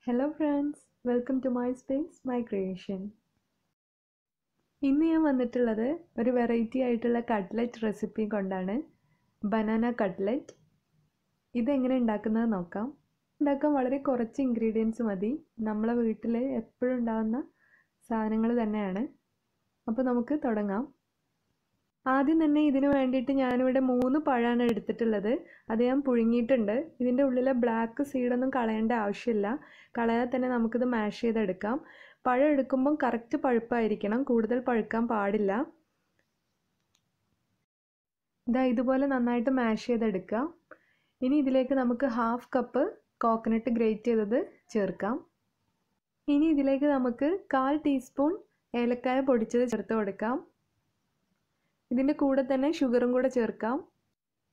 Hello friends, welcome to my space, my creation. ഇന്ന് ഞാൻ വന്നിട്ടുള്ളത് ഒരു വെറൈറ്റി ആയിട്ടുള്ള കട്ട്ലറ്റ് റെസിപ്പി കൊണ്ടാണ്. Banana cutlet. ഇതെങ്ങനെ ഉണ്ടാക്കുന്നത് നോക്കാം. ഉണ്ടാക്കാൻ വളരെ കുറച്ച് ഇൻഗ്രീഡിയൻസ് മതി. നമ്മളെ വീട്ടിൽ എപ്പോഴും ഉണ്ടാകുന്ന സാധനങ്ങൾ തന്നെയാണ്. അപ്പോൾ നമുക്ക് തുടങ്ങാം. ആദ്യം തന്നെ ഇതിനു വേണ്ടിയിട്ട് ഞാനിവിടെ 3 പഴമാണ് എടുത്തിട്ടുള്ളത്. അത് ഞാൻ പുഴുങ്ങിയിട്ടുണ്ട്. ഇതിൻ്റെ ഉള്ളിലെ ബ്ലാക്ക് സീഡൊന്നും കളയേണ്ട ആവശ്യമില്ല. കളയാതെ തന്നെ നമുക്കിത് മാഷ് ചെയ്തെടുക്കാം. പഴം എടുക്കുമ്പം കറക്റ്റ് പഴുപ്പായിരിക്കണം, കൂടുതൽ പഴുക്കാൻ പാടില്ല. ഇതുപോലെ നന്നായിട്ട് മാഷ് ചെയ്തെടുക്കുക. ഇനി ഇതിലേക്ക് നമുക്ക് 1/2 കപ്പ് കോക്കനട്ട് ഗ്രേറ്റ് ചെയ്തത് ചേർക്കാം. ഇനി ഇതിലേക്ക് നമുക്ക് 1/4 ടീസ്പൂൺ ഏലക്കായ പൊടിച്ചത് ചേർത്ത് കൊടുക്കാം. ഇതിൻ്റെ കൂടെ തന്നെ ഷുഗറും കൂടെ ചേർക്കാം.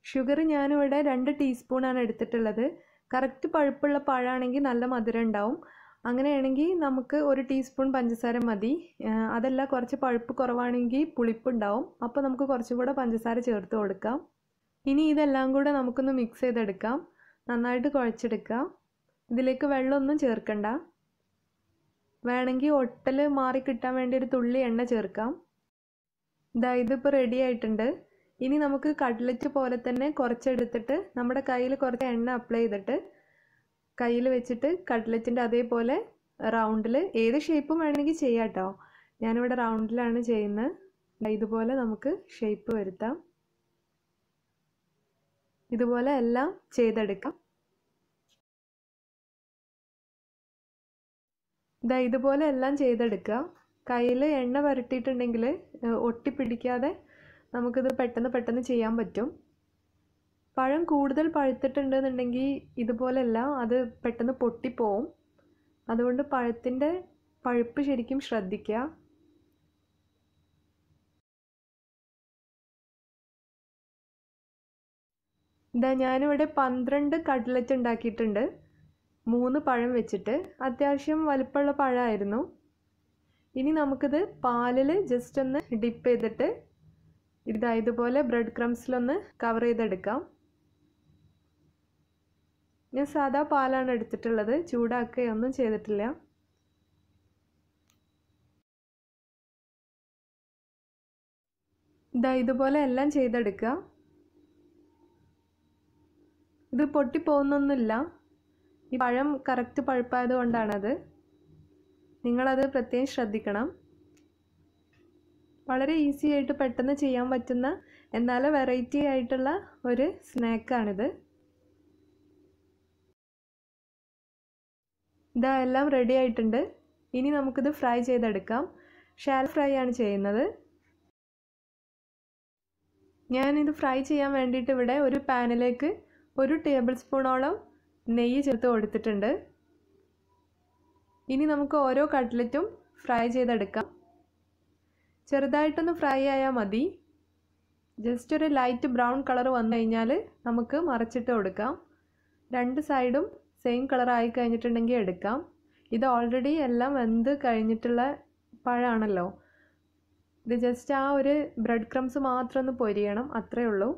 ഷുഗർ ഞാനിവിടെ 2 ടീസ്പൂണാണ് എടുത്തിട്ടുള്ളത്. കറക്റ്റ് പഴുപ്പുള്ള പഴമാണെങ്കിൽ നല്ല മധുരം ഉണ്ടാവും. അങ്ങനെയാണെങ്കിൽ നമുക്ക് 1 ടീസ്പൂൺ പഞ്ചസാര മതി. അതല്ല കുറച്ച് പഴുപ്പ് കുറവാണെങ്കിൽ പുളിപ്പുണ്ടാവും. അപ്പോൾ നമുക്ക് കുറച്ചും കൂടെ പഞ്ചസാര ചേർത്ത് കൊടുക്കാം. ഇനി ഇതെല്ലാം കൂടെ നമുക്കൊന്ന് മിക്സ് ചെയ്തെടുക്കാം. നന്നായിട്ട് കുഴച്ചെടുക്കാം. ഇതിലേക്ക് വെള്ളമൊന്നും ചേർക്കണ്ട. വേണമെങ്കിൽ ഒട്ടൽ മാറി കിട്ടാൻ വേണ്ടി ഒരു തുള്ളി എണ്ണ ചേർക്കാം. ഇതിപ്പോൾ റെഡി ആയിട്ടുണ്ട്. ഇനി നമുക്ക് കട്ട്ലറ്റ് പോലെ തന്നെ കുറച്ചെടുത്തിട്ട് നമ്മുടെ കയ്യിൽ കുറച്ച് എണ്ണ അപ്ലൈ ചെയ്തിട്ട് കയ്യിൽ വെച്ചിട്ട് കട്ട്ലറ്റിൻ്റെ അതേപോലെ റൗണ്ടിൽ ഏത് ഷേപ്പും വേണമെങ്കിൽ ചെയ്യാം കേട്ടോ. ഞാനിവിടെ റൗണ്ടിലാണ് ചെയ്യുന്നത്. ഇതുപോലെ നമുക്ക് ഷേപ്പ് വരുത്താം. ഇതുപോലെ എല്ലാം ചെയ്തെടുക്കാം. ഇതുപോലെ എല്ലാം ചെയ്തെടുക്കുക. കയ്യിൽ എണ്ണ പുരട്ടിയിട്ടുണ്ടെങ്കിൽ ഒട്ടിപ്പിടിക്കാതെ നമുക്കിത് പെട്ടെന്ന് ചെയ്യാൻ പറ്റും. പഴം കൂടുതൽ പഴുത്തിട്ടുണ്ടെന്നുണ്ടെങ്കിൽ ഇതുപോലെയല്ല, അത് പെട്ടെന്ന് പൊട്ടിപ്പോവും. അതുകൊണ്ട് പഴത്തിൻ്റെ പഴുപ്പ് ശരിക്കും ശ്രദ്ധിക്കുക. ഞാനിവിടെ 12 കട്ട്ലറ്റ് ഉണ്ടാക്കിയിട്ടുണ്ട്. 3 പഴം വെച്ചിട്ട്. അത്യാവശ്യം വലിപ്പമുള്ള പഴമായിരുന്നു. ഇനി നമുക്കിത് പാലിൽ ജസ്റ്റ് ഒന്ന് ഡിപ്പ് ചെയ്തിട്ട് ഇതുപോലെ ബ്രെഡ് ക്രംസിലൊന്ന് കവർ ചെയ്തെടുക്കാം. ഞാൻ സാധാ പാലാണ് എടുത്തിട്ടുള്ളത്, ചൂടാക്കുകയൊന്നും ചെയ്തിട്ടില്ല. ഇതുപോലെ എല്ലാം ചെയ്തെടുക്കുക. ഇത് പൊട്ടിപ്പോകുന്നൊന്നുമില്ല. ഈ പഴം കറക്റ്റ് പഴുപ്പായത് കൊണ്ടാണത്. നിങ്ങളത് പ്രത്യേകം ശ്രദ്ധിക്കണം. വളരെ ഈസി ആയിട്ട് പെട്ടെന്ന് ചെയ്യാൻ പറ്റുന്ന എന്നാൽ വെറൈറ്റി ആയിട്ടുള്ള ഒരു സ്നാക്കാണിത്. എല്ലാം റെഡി ആയിട്ടുണ്ട്. ഇനി നമുക്കിത് ഫ്രൈ ചെയ്തെടുക്കാം. ഷാലോ ഫ്രൈ ആണ് ചെയ്യുന്നത്. ഞാനിത് ഫ്രൈ ചെയ്യാൻ വേണ്ടിയിട്ട് ഇവിടെ ഒരു പാനിലേക്ക് 1 ടേബിൾ സ്പൂണോളം നെയ്യ് ചേർത്ത് കൊടുത്തിട്ടുണ്ട്. ഇനി നമുക്ക് ഓരോ കട്ട്ലറ്റും ഫ്രൈ ചെയ്തെടുക്കാം. ചെറുതായിട്ടൊന്ന് ഫ്രൈ ആയാൽ മതി. ജസ്റ്റ് ഒരു ലൈറ്റ് ബ്രൗൺ കളർ വന്നു കഴിഞ്ഞാൽ നമുക്ക് മറിച്ചിട്ട് കൊടുക്കാം. 2 സൈഡും സെയിം കളർ ആയി കഴിഞ്ഞിട്ടുണ്ടെങ്കിൽ എടുക്കാം. ഇത് ഓൾറെഡി എല്ലാം വെന്ത് കഴിഞ്ഞിട്ടുള്ള പഴമാണല്ലോ. ഇത് ജസ്റ്റ് ആ ഒരു ബ്രെഡ് ക്രംസ് മാത്രം ഒന്ന് പൊരിയണം, അത്രയേ ഉള്ളൂ.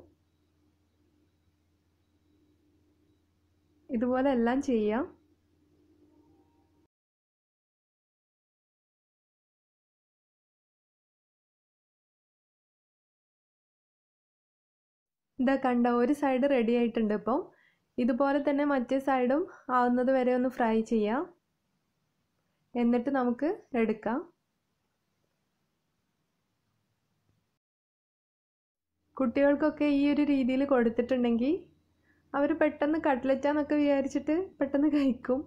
ഇതുപോലെ എല്ലാം ചെയ്യാം. കണ്ട ഒരു സൈഡ് റെഡി ആയിട്ടുണ്ട്. ഇപ്പോൾ ഇതുപോലെ തന്നെ മറ്റേ സൈഡും ആവുന്നത് വരെ ഒന്ന് ഫ്രൈ ചെയ്യാം. എന്നിട്ട് നമുക്ക് എടുക്കാം. കുട്ടികൾക്കൊക്കെ ഈ ഒരു രീതിയിൽ കൊടുത്തിട്ടുണ്ടെങ്കിൽ അവർ പെട്ടെന്ന് കട്ട്ലറ്റാന്നൊക്കെ വിചാരിച്ചിട്ട് പെട്ടെന്ന് കഴിക്കും.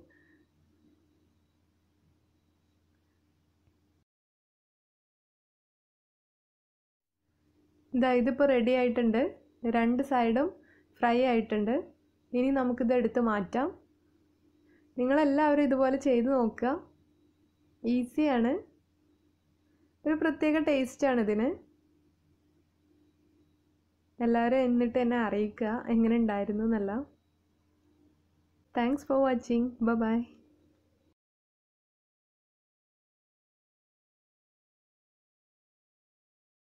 ഇതിപ്പോൾ റെഡി ആയിട്ടുണ്ട്. 2 സൈഡും ഫ്രൈ ആയിട്ടുണ്ട്. ഇനി നമുക്കിത് എടുത്ത് മാറ്റാം. നിങ്ങളെല്ലാവരും ഇതുപോലെ ചെയ്ത് നോക്കുക. ഈസിയാണ്. ഒരു പ്രത്യേക ടേസ്റ്റാണ് ഇതിന്. എല്ലാവരും എന്നിട്ട് എന്നെ അറിയിക്കുക എങ്ങനെ ഉണ്ടായിരുന്നു എന്നല്ല. Thanks for watching. ബൈ.